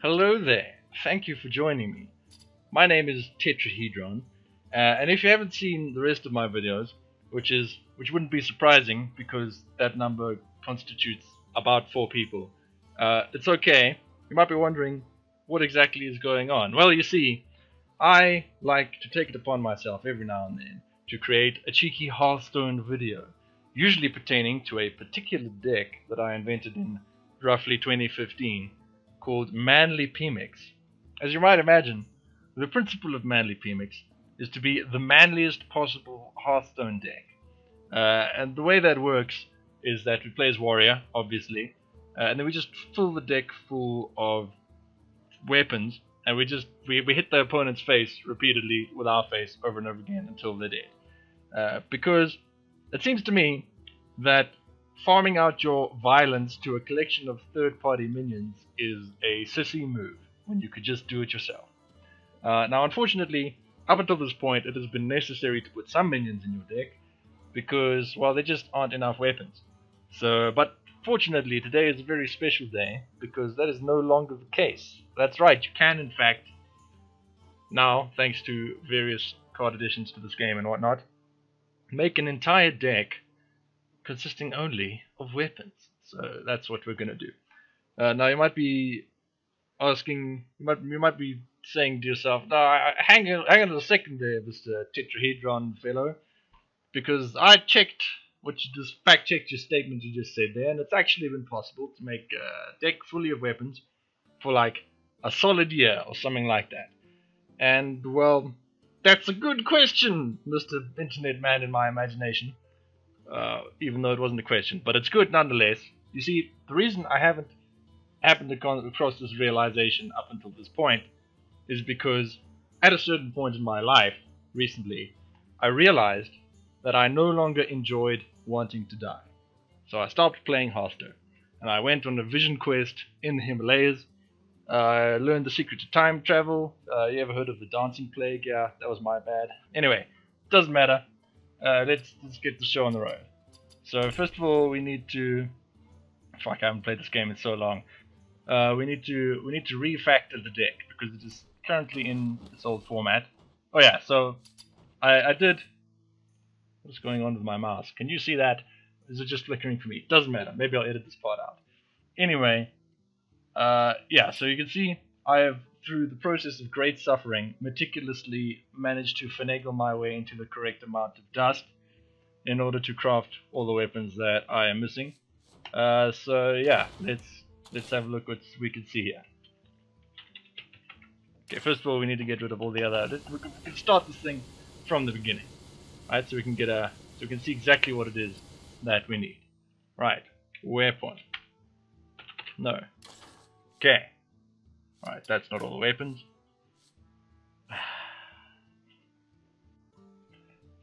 Hello there, thank you for joining me. My name is Tetrahedron, and if you haven't seen the rest of my videos, which wouldn't be surprising because that number constitutes about 4 people, it's okay. You might be wondering what exactly is going on. Well, you see, I like to take it upon myself every now and then to create a cheeky Hearthstone video, usually pertaining to a particular deck that I invented in roughly 2015 called Manly PMix. As you might imagine, the principle of Manly PMix is to be the manliest possible Hearthstone deck. And the way that works is that we play as warrior, obviously, and then we just fill the deck full of weapons, and we hit the opponent's face repeatedly with our face over and over again until they're dead. Because it seems to me that farming out your violence to a collection of third-party minions is a sissy move when you could just do it yourself. Now, unfortunately, up until this point, it has been necessary to put some minions in your deck because, well, there just aren't enough weapons. But fortunately, today is a very special day because that is no longer the case. That's right, you can, in fact, now, thanks to various card additions to this game and whatnot, make an entire deck consisting only of weapons. So that's what we're going to do. Now you might be asking, you might be saying to yourself, no, hang on a second there, Mr. Tetrahedron fellow, because I checked just fact-checked your statement you just said there, and it's actually been possible to make a deck fully of weapons for like a solid year or something like that. And well, that's a good question, Mr. Internet Man in my imagination. Even though it wasn't a question, but it's good nonetheless. You see, the reason I haven't happened to come across this realization up until this point is because at a certain point in my life recently, I realized that I no longer enjoyed wanting to die. So I stopped playing Hearthstone, and I went on a vision quest in the Himalayas. I learned the secret to time travel. You ever heard of the dancing plague? Yeah, that was my bad. Anyway, doesn't matter. Let's get the show on the road. So first of all, we need to. Fuck, I haven't played this game in so long. We need to refactor the deck because it is currently in its old format. Oh yeah, so I did. What's going on with my mouse? Can you see that? Is it just flickering for me? Doesn't matter. Maybe I'll edit this part out. Anyway, yeah. So you can see I have, through the process of great suffering, meticulously managed to finagle my way into the correct amount of dust in order to craft all the weapons that I am missing. So yeah, let's have a look what we can see here. Okay, first of all, we need to get rid of all the other. We can start this thing from the beginning, right? So we can see exactly what it is that we need. Right, weapon. No. Okay. Alright, that's not all the weapons.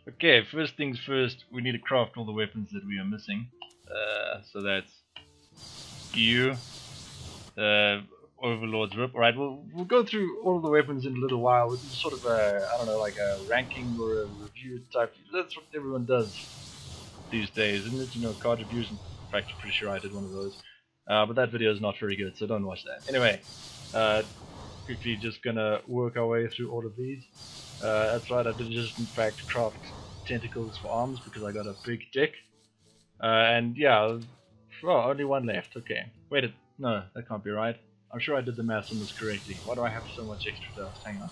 Okay, first things first, we need to craft all the weapons that we are missing. So that's you, Overlord's Rip. Alright, we'll go through all of the weapons in a little while. This is sort of a, I don't know, like a ranking or a review type. That's what everyone does these days, isn't it? You know, card reviews. In fact, I'm pretty sure I did one of those. But that video is not very good, so don't watch that. Anyway, quickly just gonna work our way through all of these. That's right, I did just in fact craft tentacles for arms because I got a big dick. And yeah, well, only one left. Okay, wait, no, that can't be right. I'm sure I did the math on this correctly. Why do I have so much extra dust? Hang on,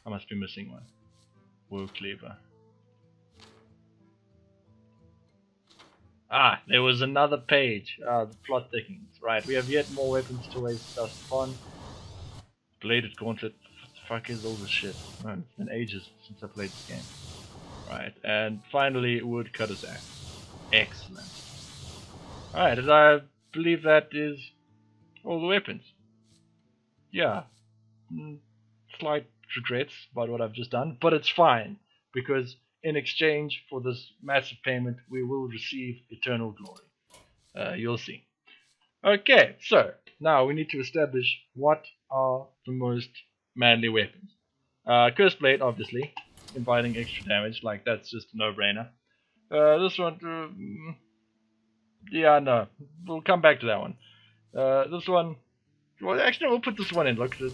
I must be missing one. Woe cleaver. Ah, there was another page. The plot thickens. Right, we have yet more weapons to waste dust upon. Bladed gauntlet. What the fuck is all this shit? Man, it's been ages since I played this game. Right, and finally, woodcutter's axe. Excellent. Alright, and I believe that is all the weapons. Yeah. Slight regrets about what I've just done, but it's fine, because in exchange for this massive payment, we will receive eternal glory. You'll see. Okay, so now we need to establish what are the most manly weapons. Cursed Blade, obviously, inviting extra damage, like that's just a no-brainer. This one, yeah, no, we'll come back to that one. This one, Well, actually, we'll put this one in. Look, it's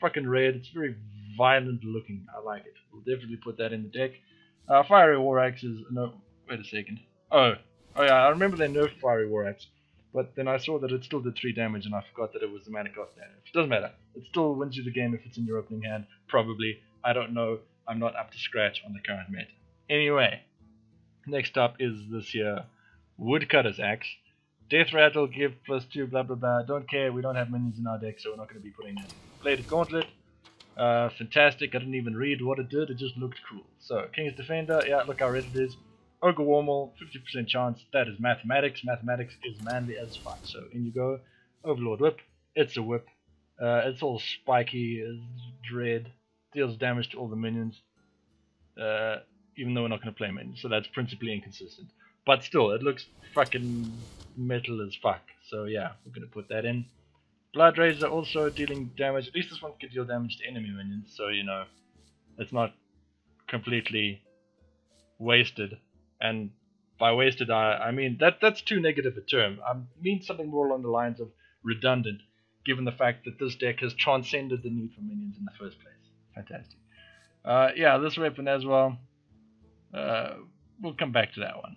fucking red. It's very violent looking. I like it. We'll definitely put that in the deck. Fiery War Axe is... No, wait a second. Oh yeah, I remember they nerfed Fiery War Axe. But then I saw that it still did 3 damage, and I forgot that it was the mana cost damage. It doesn't matter. It still wins you the game if it's in your opening hand. Probably. I don't know. I'm not up to scratch on the current meta. Anyway, next up is this here Woodcutter's Axe. Death Rattle, give +2, blah blah blah. Don't care, we don't have minions in our deck, so we're not going to be putting that in. Bladed Gauntlet. Fantastic. I didn't even read what it did, it just looked cool. So, King's Defender, yeah, look how red it is. Ogre Warmal, 50% chance, that is mathematics. Mathematics is manly as fuck. So in you go. Overlord Whip, it's a whip. It's all spiky, it's dread, deals damage to all the minions. Even though we're not going to play minions, so that's principally inconsistent. But still, it looks fucking metal as fuck. So yeah, we're going to put that in. Blood Razor also dealing damage. At least this one could deal damage to enemy minions, so you know, it's not completely wasted. And by wasted, I mean that's too negative a term. I mean something more along the lines of redundant, given the fact that this deck has transcended the need for minions in the first place. Fantastic. Yeah, this weapon as well. We'll come back to that one.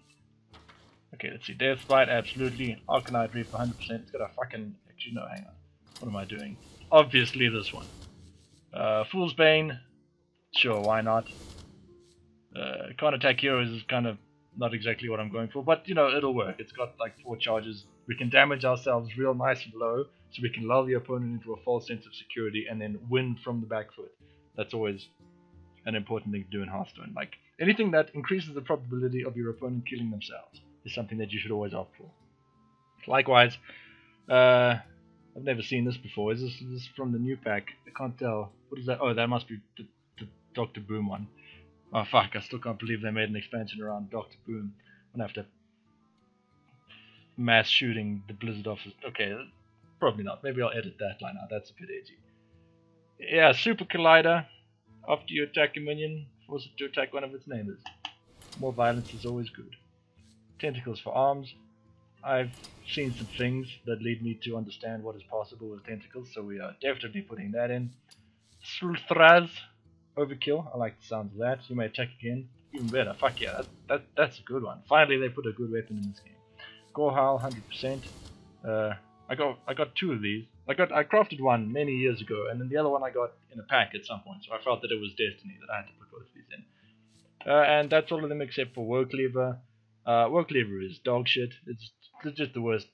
Okay, let's see. Death Bite, absolutely. Arcanite Reaper, 100%. It's got a fucking... Actually, no, hang on. What am I doing? Obviously this one. Fool's Bane. Sure, why not? Can't Attack Heroes is kind of not exactly what I'm going for, but you know, it'll work. It's got like 4 charges. We can damage ourselves real nice and low, so we can lull the opponent into a false sense of security and then win from the back foot. That's always an important thing to do in Hearthstone. Like, anything that increases the probability of your opponent killing themselves is something that you should always opt for. Likewise, I've never seen this before. Is this from the new pack? I can't tell. What is that? Oh, that must be the Dr. Boom one. Oh fuck, I still can't believe they made an expansion around Dr. Boom. I'm gonna have to mass shooting the Blizzard office. Okay, probably not. Maybe I'll edit that line out. That's a bit edgy. Yeah, Super Collider. After you attack a minion, force it to attack one of its neighbors. More violence is always good. Tentacles for arms. I've seen some things that lead me to understand what is possible with tentacles, so we are definitely putting that in. Sulthraz. Overkill, I like the sound of that. You may attack again, even better. Fuck yeah, that's a good one. Finally, they put a good weapon in this game. Gorehowl, 100%. I got 2 of these. I crafted one many years ago, and then the other one I got in a pack at some point. So I felt that it was destiny that I had to put both of these in. And that's all of them except for Workleaver. Workleaver is dog shit. It's just the worst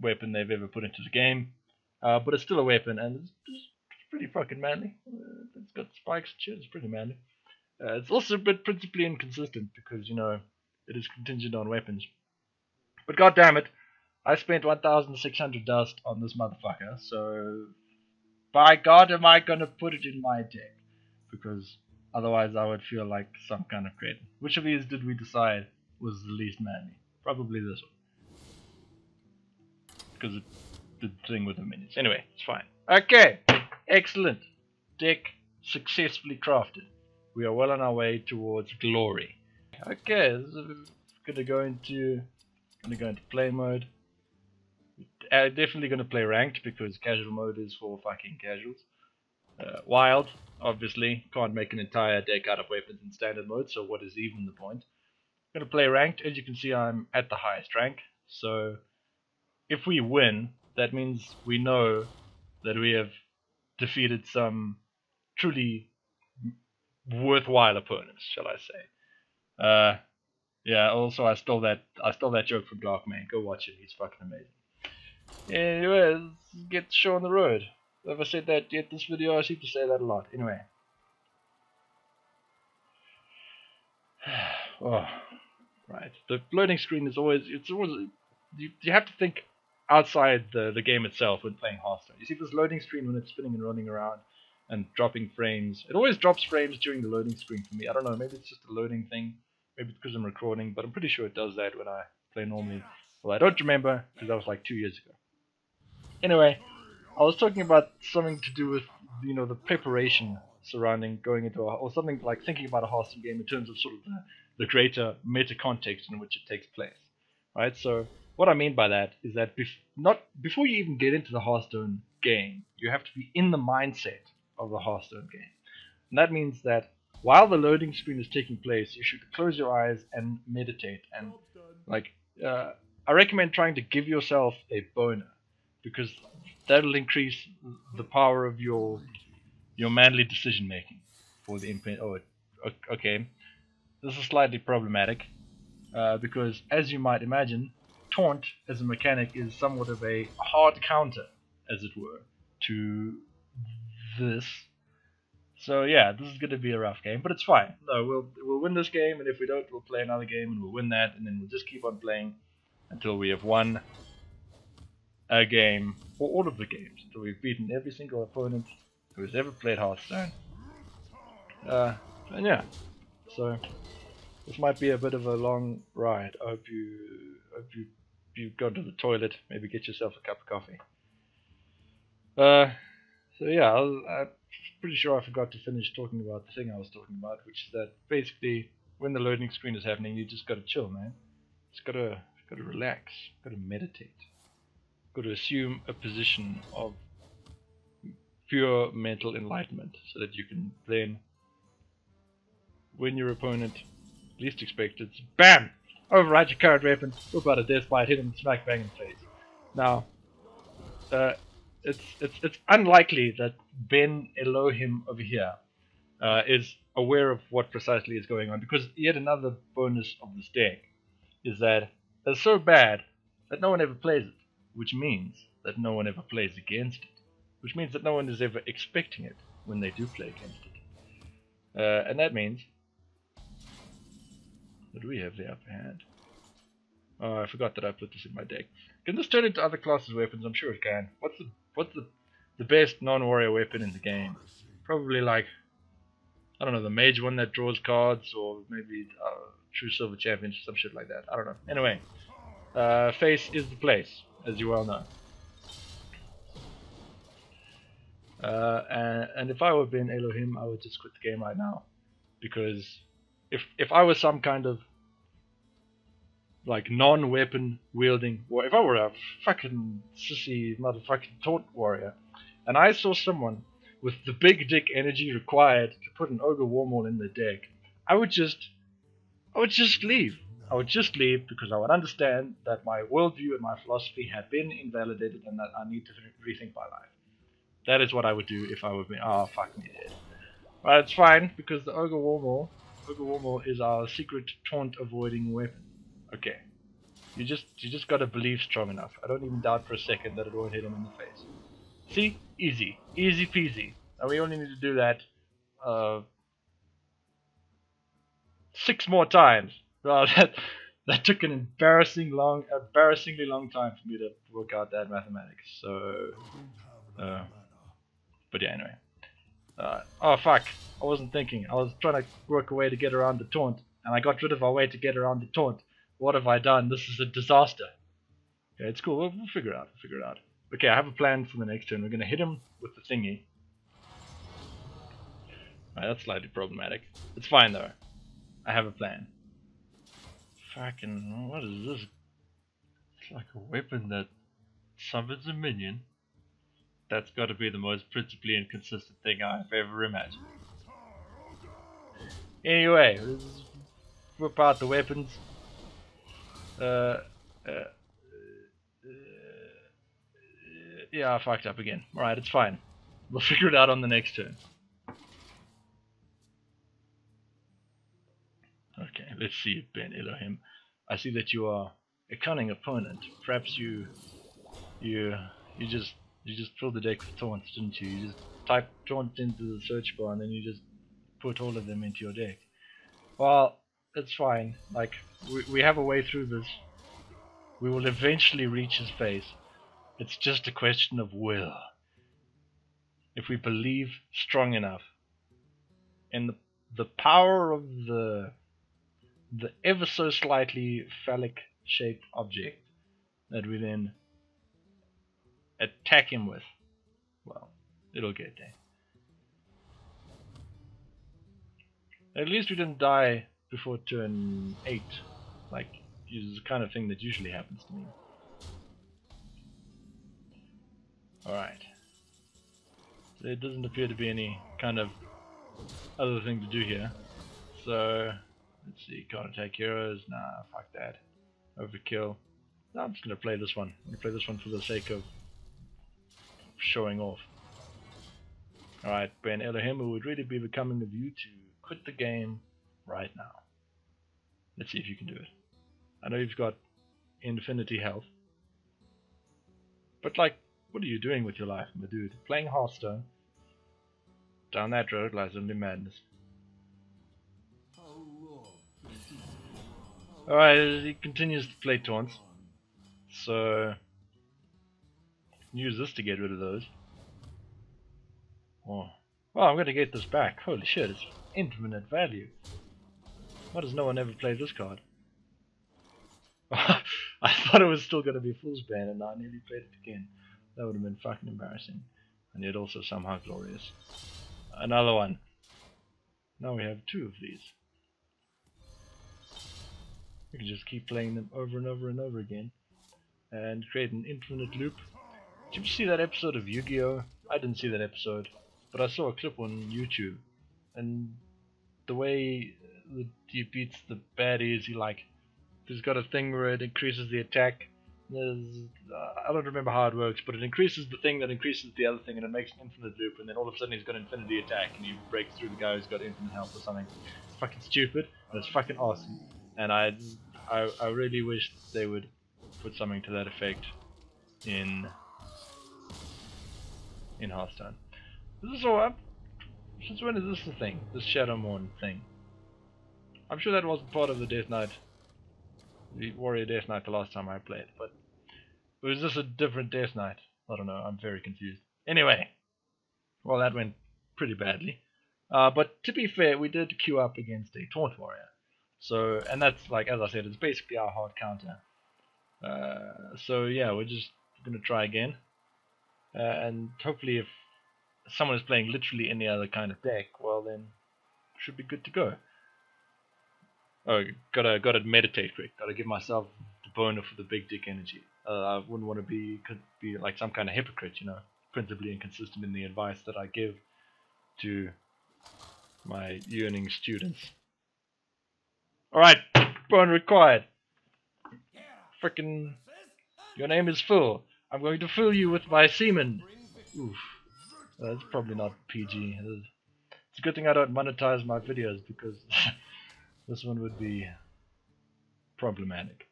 weapon they've ever put into the game. But it's still a weapon, and it's pretty fucking manly. It's got spikes and shit. It's pretty manly. It's also a bit principally inconsistent because, you know, it is contingent on weapons. But god damn it, I spent 1,600 dust on this motherfucker, so by god am I gonna put it in my deck, because otherwise I would feel like some kind of cretin. Which of these did we decide was the least manly? Probably this one, because it did the thing with the minions. Anyway, it's fine. Okay, excellent. Deck successfully crafted. We are well on our way towards glory. Okay, so we're gonna go into play mode. Definitely gonna play ranked because casual mode is for fucking casuals. Wild, obviously, can't make an entire deck out of weapons in standard mode, so what is even the point? Gonna play ranked. As you can see, I'm at the highest rank, so if we win, that means we know that we have defeated some truly worthwhile opponents, shall I say. Yeah, also I stole that joke from Darkman. Go watch it, he's fucking amazing. Anyway, let's get the show on the road. Have I said that yet this video? I seem to say that a lot. Anyway. Oh, right. The loading screen is always, you have to think outside the game itself when playing Hearthstone. You see this loading screen when it's spinning and running around and dropping frames. It always drops frames during the loading screen for me. I don't know, maybe it's just a loading thing. Maybe it's because I'm recording, but I'm pretty sure it does that when I play normally. Well, I don't remember because that was like 2 years ago. Anyway, I was talking about something to do with, you know, the preparation surrounding going into or something like thinking about a Hearthstone game in terms of sort of the greater meta context in which it takes place. Right? So what I mean by that is that before you even get into the Hearthstone game, you have to be in the mindset of the Hearthstone game. And that means that while the loading screen is taking place, you should close your eyes and meditate. And like, I recommend trying to give yourself a boner, because that'll increase the power of your manly decision making for the imprint. Oh, okay. This is slightly problematic because, as you might imagine, taunt as a mechanic is somewhat of a hard counter, as it were, to this. So yeah, this is going to be a rough game, but it's fine. No, we'll win this game, and if we don't, we'll play another game and we'll win that, and then we'll just keep on playing until we have won a game, or all of the games, until we've beaten every single opponent who has ever played Hearthstone. And yeah, so this might be a bit of a long ride. I hope you go to the toilet, maybe get yourself a cup of coffee. So yeah, I'm pretty sure I forgot to finish talking about the thing I was talking about, which is that basically when the loading screen is happening, you just gotta chill, man. Just gotta relax, gotta meditate, gotta assume a position of pure mental enlightenment, so that you can then, when your opponent least expects it, BAM! Override your current weapon, whip out a death bite, hit him smack bang in the face. Now, it's unlikely that Ben Elohim over here is aware of what precisely is going on, because yet another bonus of this deck is that it's so bad that no one ever plays it, which means that no one ever plays against it, which means that no one is ever expecting it when they do play against it. And that means that we have the upper hand. Oh, I forgot that I put this in my deck. Can this turn into other classes' weapons? I'm sure it can. What's the best non-warrior weapon in the game? Probably like, I don't know, the mage one that draws cards, or maybe True Silver Champions, some shit like that. I don't know. Anyway, face is the place, as you well know. And if I were Ben Elohim, I would just quit the game right now, because if I was some kind of like non-weapon wielding, or if I were a fucking sissy motherfucking taunt warrior, and I saw someone with the big dick energy required to put an Ogre Warmaul in the deck, I would just leave. I would just leave, because I would understand that my worldview and my philosophy had been invalidated, and that I need to rethink my life. That is what I would do if I were being. Oh, fuck me dead. But it's fine, because the Ogre Warmaul is our secret taunt avoiding weapon. Okay. You just gotta believe strong enough. I don't even doubt for a second that it won't hit him in the face. See? Easy. Easy peasy. And we only need to do that 6 more times. Well, that took an embarrassingly long time for me to work out that mathematics. So, but yeah, anyway. Oh fuck! I wasn't thinking. I was trying to work a way to get around the taunt, and I got rid of our way to get around the taunt. What have I done? This is a disaster. Okay, it's cool. We'll figure it out. Okay, I have a plan for the next turn. We're gonna hit him with the thingy. Right, that's slightly problematic. It's fine though. I have a plan. Fucking, what is this? It's like a weapon that summons a minion. That's got to be the most principally inconsistent thing I've ever imagined. Anyway, let's whip out the weapons. Yeah, I fucked up again. Alright, it's fine. We'll figure it out on the next turn. Okay, let's see, Ben Elohim. I see that you are a cunning opponent. Perhaps you just filled the deck with taunts, didn't you? You just typed taunt into the search bar and then you just put all of them into your deck. Well, it's fine. Like, we have a way through this. We will eventually reach his face. It's just a question of will. If we believe strong enough in the power of the ever so slightly phallic shaped object that we then attack him with, well, it'll get there. At least we didn't die before turn 8, like is the kind of thing that usually happens to me. Alright, there doesn't appear to be any kind of other thing to do here. So let's see, can't attack heroes. Nah, fuck that. Overkill. No, I'm just gonna play this one. I'm gonna play this one for the sake of showing off. Alright, Ben Elohim, it would really be becoming of you to quit the game right now. Let's see if you can do it. I know you've got infinity health. But like, what are you doing with your life, my dude? Playing Hearthstone? Down that road lies only madness. Alright, he continues to play taunts. So use this to get rid of those. Oh. Well, I'm gonna get this back. Holy shit, it's infinite value. Why does no one ever play this card? I thought it was still gonna be Fool's Bane and I nearly played it again. That would have been fucking embarrassing. And yet also somehow glorious. Another one. Now we have 2 of these. We can just keep playing them over and over and over again. And create an infinite loop. Did you see that episode of Yu-Gi-Oh? I didn't see that episode. But I saw a clip on YouTube, and the way he beats the baddies, he's got a thing where it increases the attack. I don't remember how it works, but it increases the thing that increases the other thing, and it makes an infinite loop, and then all of a sudden he's got infinity attack, and he breaks through the guy who's got infinite health or something. It's fucking stupid, but it's fucking awesome, and I really wish they would put something to that effect in Hearthstone. This is all. Since when is this a thing? This Shadowmourne thing? I'm sure that wasn't part of the Death Knight, the Warrior Death Knight the last time I played, but was this a different Death Knight? I don't know. I'm very confused. Anyway, well, that went pretty badly. But to be fair, we did queue up against a Taunt Warrior. So, and that's like, as I said, it's basically our hard counter. So yeah, we're just gonna try again, and hopefully if someone is playing literally any other kind of deck, well then should be good to go. Oh, gotta meditate quick. Gotta give myself the boner for the big dick energy. I wouldn't want to be like some kind of hypocrite, you know, principally inconsistent in the advice that I give to my yearning students. Alright, bone required. Frickin', your name is Phil. I'm going to fill you with my semen. Oof. That's probably not PG. It's a good thing I don't monetize my videos because this one would be problematic.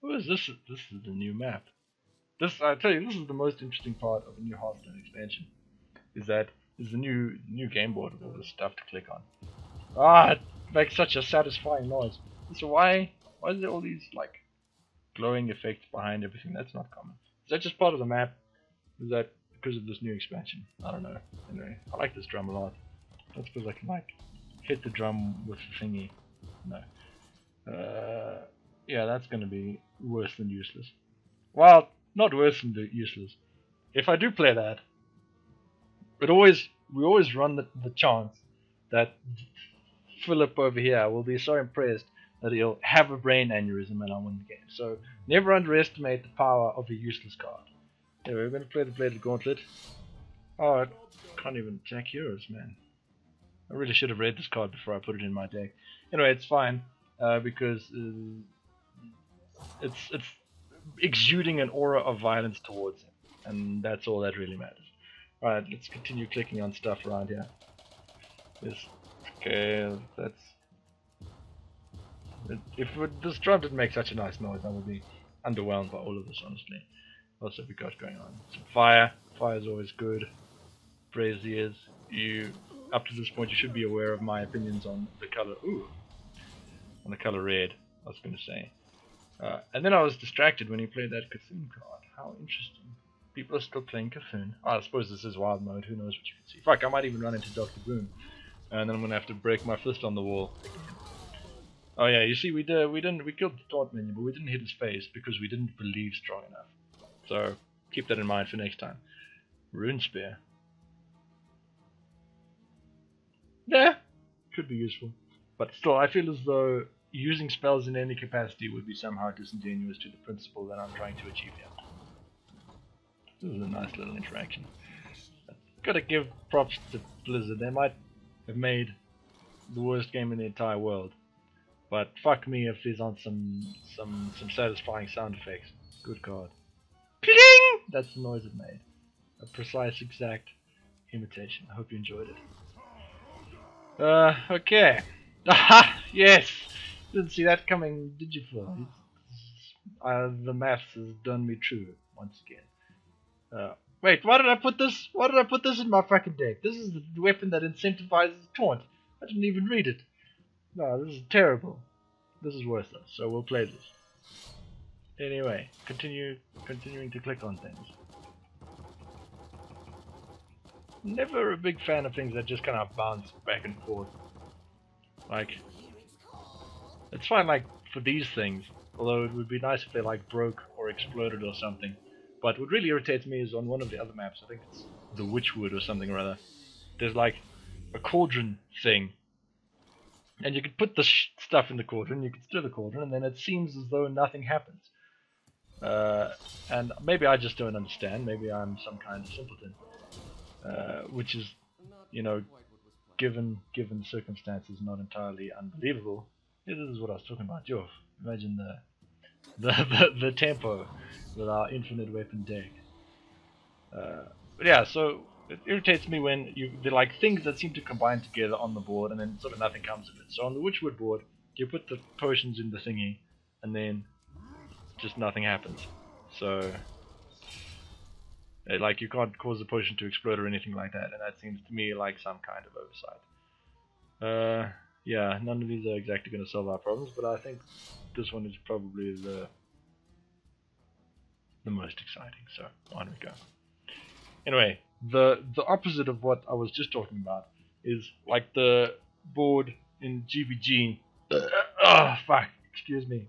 What is this? This is the new map. I tell you, this is the most interesting part of the new Hearthstone expansion. Is the new game board with all this stuff to click on. Ah, it makes such a satisfying noise. So why is there all these like glowing effects behind everything? That's not common. Is that just part of the map? Is that because of this new expansion? I don't know. Anyway, I like this drum a lot. That's because I can like hit the drum with the thingy. No. Yeah, that's gonna be worse than useless. Well, not worse than useless. If I do play that, we always run the chance that Philip over here will be so impressed that he'll have a brain aneurysm and I win the game. So never underestimate the power of a useless card. Anyway, we're going to play the Bladed Gauntlet. Oh, I can't even attack heroes, man. I really should have read this card before I put it in my deck. Anyway, it's fine because it's exuding an aura of violence towards him, and that's all that really matters. Alright, let's continue clicking on stuff around here. Okay, that's... If this drum didn't make such a nice noise, I would be underwhelmed by all of this, honestly. What else have we got going on? Some fire. Fire is always good. Braziers. Up to this point, you should be aware of my opinions on the color. Ooh, on the color red. I was going to say. And then I was distracted when he played that Cthulhu card. How interesting. People are still playing Cthulhu. Oh, I suppose this is wild mode. Who knows what you can see. Fuck, I might even run into Dr. Boom. And then I'm going to have to break my fist on the wall again. Oh yeah, you see, we killed the taunt minion, but we didn't hit his face because we didn't believe strong enough. So keep that in mind for next time. Rune Spear. Yeah, could be useful. But still, I feel as though using spells in any capacity would be somehow disingenuous to the principle that I'm trying to achieve here. This is a nice little interaction. gotta give props to Blizzard. They might have made the worst game in the entire world, but fuck me if these aren't some satisfying sound effects. Good God. Pling! That's the noise it made. A precise, exact imitation. I hope you enjoyed it. Okay. Aha! Yes! Didn't see that coming, did you, Phil? The maths has done me true once again. Wait, why did I put this? Why did I put this in my fucking deck? This is the weapon that incentivizes taunt. I didn't even read it. No, this is terrible. This is worthless, so we'll play this. Anyway, continuing to click on things. Never a big fan of things that just kind of bounce back and forth. Like, it's fine like for these things, although it would be nice if they like broke or exploded or something. But what really irritates me is on one of the other maps, I think it's the Witchwood or something or other, there's like a cauldron thing. And you could put the stuff in the cauldron, you could stir the cauldron, and then it seems as though nothing happens. And maybe I just don't understand, maybe I'm some kind of simpleton. Which is, you know, given circumstances, not entirely unbelievable. Yeah, this is what I was talking about. Yo, imagine the tempo with our infinite weapon deck. But yeah, so it irritates me when they're like things that seem to combine together on the board, and then sort of nothing comes of it. So on the Witchwood board, you put the potions in the thingy, and then just nothing happens. So like you can't cause the potion to explode or anything like that, and that seems to me like some kind of oversight. Yeah, none of these are exactly going to solve our problems, but I think this one is probably the most exciting. So on we go. Anyway, the opposite of what I was just talking about is like the board in GVG. Oh fuck! Excuse me.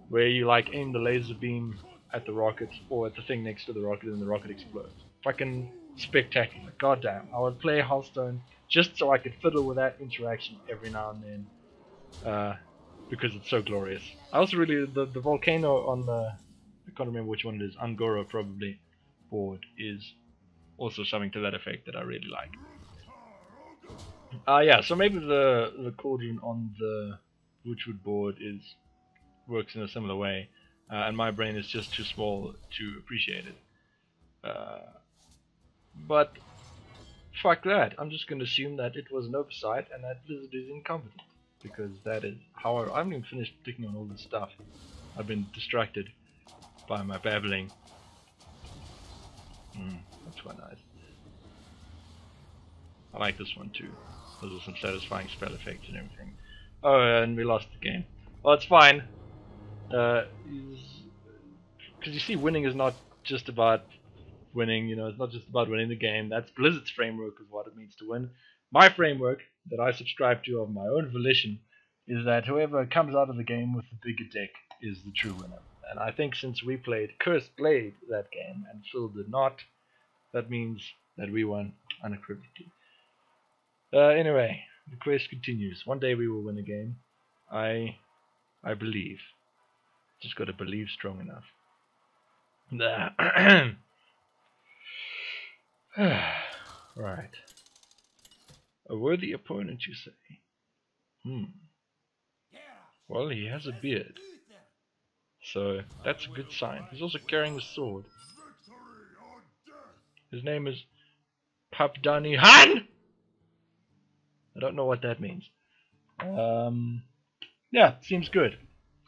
Where you like aim the laser beam at the rocket or at the thing next to the rocket and the rocket explodes. Fucking spectacular. Goddamn. I would play Hearthstone just so I could fiddle with that interaction every now and then. Because it's so glorious. I also really, the volcano on the, I can't remember which one it is, Angora probably, board is also something to that effect that I really like. Yeah, so maybe the cauldron on the Witchwood board works in a similar way. And my brain is just too small to appreciate it. But fuck that. I'm just going to assume that it was an oversight and that Blizzard is incompetent. Because that is how I haven't even finished clicking on all this stuff. I've been distracted by my babbling. That's quite nice. I like this one too. Those are some satisfying spell effects and everything. Oh, and we lost the game. Well, it's fine. Because you see, winning is not just about winning, you know, it's not just about winning the game. That's Blizzard's framework of what it means to win. My framework, that I subscribe to of my own volition, is that whoever comes out of the game with the bigger deck is the true winner. And I think since we played Cursed Blade that game, and Phil did not, that means that we won unequivocally. Anyway, the quest continues. One day we will win a game. I believe. Just got to believe strong enough. Right. A worthy opponent, you say? Well, he has a beard. So, that's a good sign. He's also carrying a sword. His name is Papdani Han! I don't know what that means. Yeah, seems good.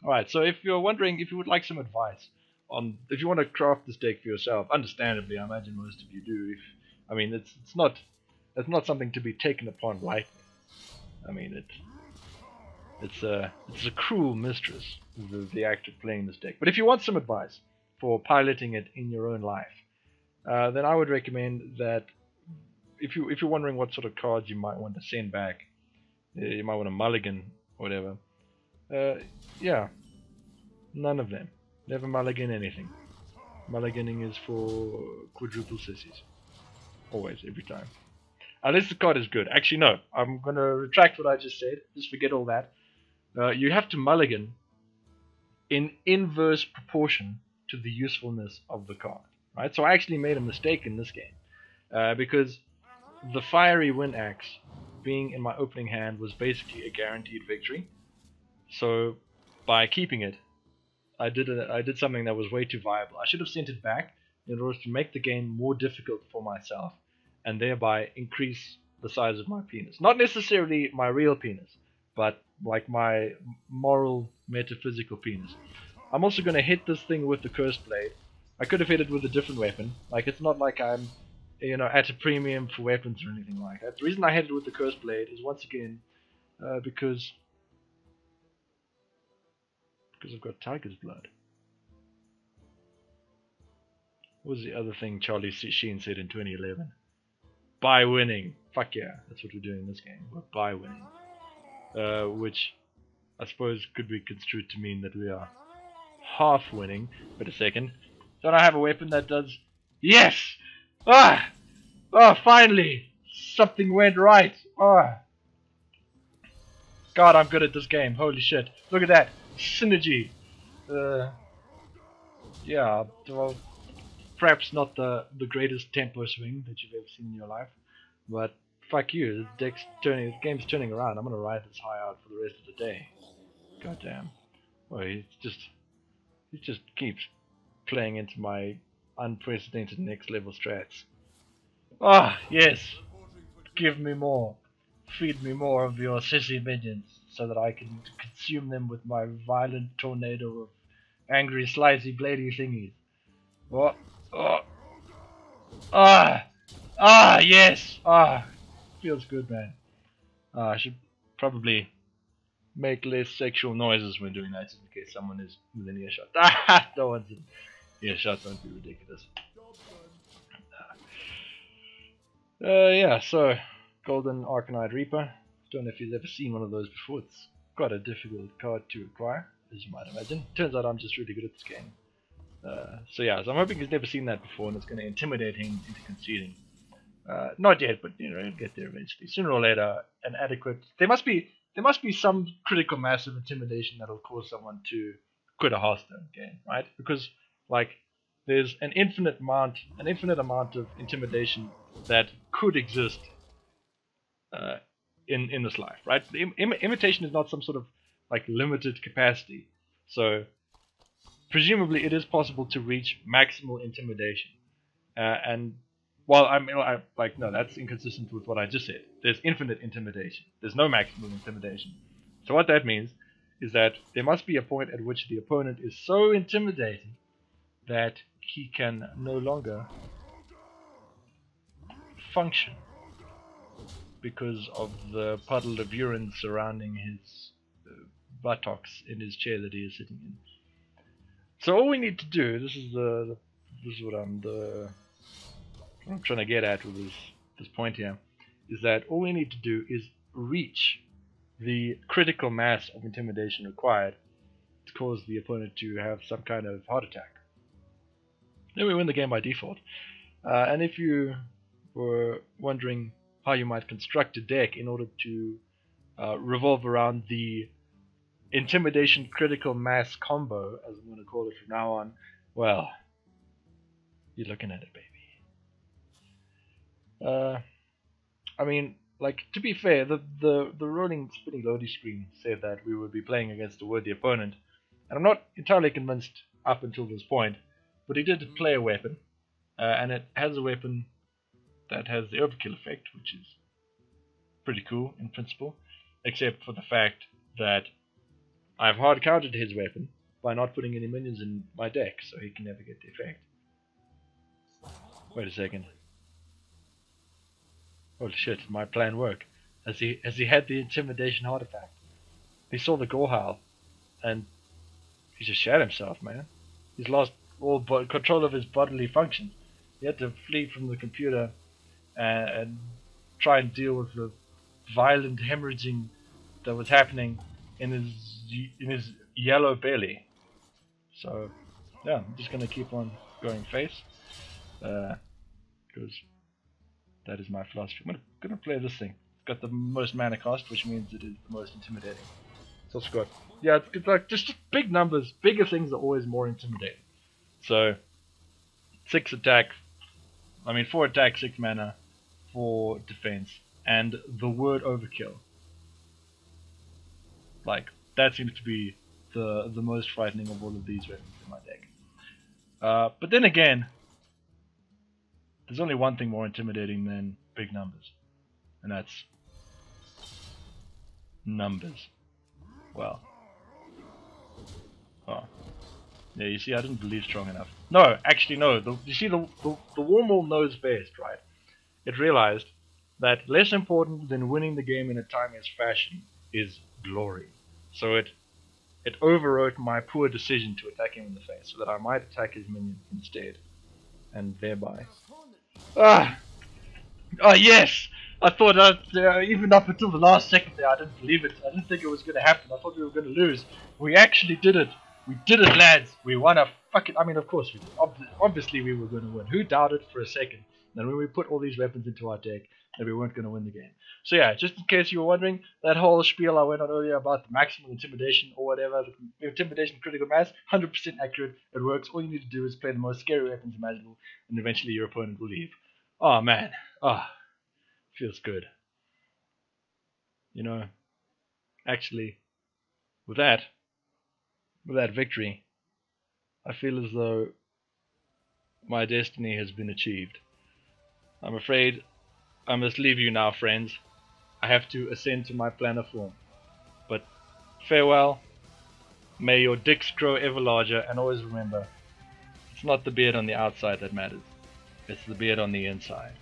Alright, so if you're wondering, if you would like some advice on, if you want to craft this deck for yourself, understandably, I imagine most of you do. I mean, it's not something to be taken upon lightly. I mean, it's a cruel mistress, the act of playing this deck. But if you want some advice for piloting it in your own life, then I would recommend that if you're wondering what sort of cards you might want to send back, you might want to mulligan or whatever. Yeah, none of them. Never mulligan anything. Mulliganing is for quadruple sissies. Always, every time. Unless the card is good. Actually, no. I'm going to retract what I just said. Just forget all that. You have to mulligan in inverse proportion to the usefulness of the card. Right? So I actually made a mistake in this game. because the fiery wind axe being in my opening hand was basically a guaranteed victory. So by keeping it, I did something that was way too viable. I should have sent it back in order to make the game more difficult for myself, and thereby increase the size of my penis. Not necessarily my real penis, but like my moral, metaphysical penis. I'm also going to hit this thing with the cursed blade. I could have hit it with a different weapon. Like, it's not like I'm, at a premium for weapons or anything like that. The reason I hit it with the cursed blade is once again because I've got tiger's blood. What was the other thing Charlie Sheen said in 2011? By winning. Fuck yeah, that's what we're doing in this game. We're by winning. Which I suppose could be construed to mean that we are half winning. Wait a second. Don't I have a weapon that does... Yes! Ah! Oh, finally! Something went right! Ah! God, I'm good at this game. Holy shit. Look at that. Synergy. Yeah, well, perhaps not the greatest tempo swing that you've ever seen in your life, but fuck you, the game's turning around. I'm gonna ride this high out for the rest of the day. Goddamn. Well, he just keeps playing into my unprecedented next level strats. Ah, yes! Give me more. Feed me more of your sissy minions, so that I can consume them with my violent tornado of angry, slicey, bladey thingies. Oh, oh, yes! Feels good, man. I should probably make less sexual noises when doing that, just in case someone is within earshot. No one's in earshot, don't be ridiculous. Yeah, so, Golden Arcanide Reaper. Don't know if you've ever seen one of those before. It's quite a difficult card to acquire, as you might imagine. Turns out I'm just really good at this game. So yeah, so I'm hoping he's never seen that before, and it's going to intimidate him into conceding. Not yet, but he'll get there eventually. Sooner or later, an adequate... There must be some critical mass of intimidation that'll cause someone to quit a Hearthstone game, right? Because, like, there's an infinite amount of intimidation that could exist in this life, right? Imitation is not some sort of like limited capacity, so presumably it is possible to reach maximal intimidation. And while no, that's inconsistent with what I just said. There's infinite intimidation. There's no maximal intimidation. So what that means is that there must be a point at which the opponent is so intimidated that he can no longer function because of the puddle of urine surrounding his buttocks in his chair that he is sitting in. So all we need to do, this is what I'm trying to get at with this point here, is that all we need to do is reach the critical mass of intimidation required to cause the opponent to have some kind of heart attack. Then we win the game by default. And if you were wondering how you might construct a deck in order to revolve around the intimidation critical mass combo, as I'm going to call it from now on, well, you're looking at it, baby. I mean, like, to be fair, the rolling spinning loading screen said that we would be playing against a worthy opponent, and I'm not entirely convinced up until this point, but he did play a weapon, and it has a weapon that has the overkill effect, which is pretty cool in principle, except for the fact that I've hard countered his weapon by not putting any minions in my deck, so he can never get the effect. Wait a second. Holy shit, my plan worked. Has he had the intimidation artifact? He saw the gore howl, and he just shat himself, man. He's lost all control of his bodily functions. He had to flee from the computer and try and deal with the violent hemorrhaging that was happening in his yellow belly. So yeah, I'm just gonna keep on going face, because that is my philosophy. I'm gonna play this thing. It's got the most mana cost, which means it is the most intimidating. It's also got, yeah, it's like just big numbers. Bigger things are always more intimidating. So 6 attack, I mean, 4 attack, 6 mana, 4 defense, and the word overkill. Like, that seems to be the most frightening of all of these weapons in my deck. But then again, there's only one thing more intimidating than big numbers, and that's numbers. Well, oh, yeah. You see, I didn't believe strong enough. No, actually, no. You see, the Warmall knows best, right? It realized that less important than winning the game in a timeless fashion is glory. So it overwrote my poor decision to attack him in the face, so that I might attack his minion instead, and thereby. Ah! Oh yes! I thought even up until the last second there, I didn't believe it. I didn't think it was going to happen. I thought we were going to lose. We actually did it. We did it, lads. We won a fucking. I mean, of course we did. Obviously we were going to win. Who doubted for a second that when we put all these weapons into our deck that we weren't going to win the game? So yeah, just in case you were wondering, that whole spiel I went on earlier about the maximum intimidation or whatever, the intimidation critical mass, 100% accurate. It works. All you need to do is play the most scary weapons imaginable, and eventually your opponent will leave. Oh man. Oh. Feels good. You know, actually, with that victory, I feel as though my destiny has been achieved. I'm afraid I must leave you now, friends. I have to ascend to my planar form. But farewell. May your dicks grow ever larger, and always remember, it's not the beard on the outside that matters. It's the beard on the inside.